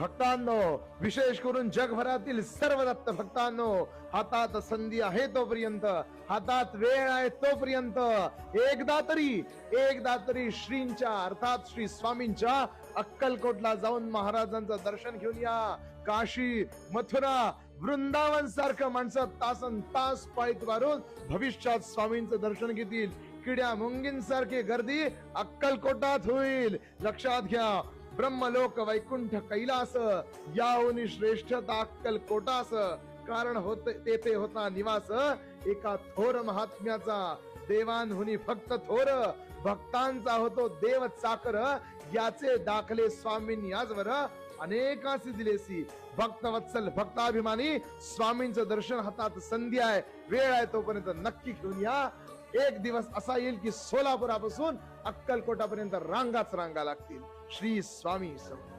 भक्तांनो, विशेष करून जगभरातील सर्व दत्त भक्तांनो, हातात संधी आहे तोपर्यंत, हातात वेळ आहे तोपर्यंत एकदा तरी श्रींच्या अर्थात श्री स्वामींच्या अक्कलकोटला जाऊन महाराजांचं दर्शन घेऊन या. काशी, मथुरा, वृंदावन सारखं माणसं तासन तास पायीत वारून भविष्यात स्वामींचं दर्शन घेतील. किड्या मुंगींसारखी गर्दी अक्कलकोटात होईल. लक्षात घ्या, ब्रह्मलोक वैकुंठ कैलास याहून श्रेष्ठता अक्कलकोटास. कारण तेथे होता निवास एका थोर महात्म्याचा. देवांहुनी फक्त थोर, भक्तांचा होतो देव चाकर. याचे दाखले स्वामींनी आजवर अनेकांशी दिलेसी. भक्तवत्सल भक्ताभिमानी स्वामींचं दर्शन हातात संधी आहे, वेळ आहे तोपर्यंत नक्की घेऊन या. एक दिवस असा येईल की सोलापुरापासून अक्कलकोटापर्यंत रांगाच रांगा लागतील. श्री स्वामी समर्थ.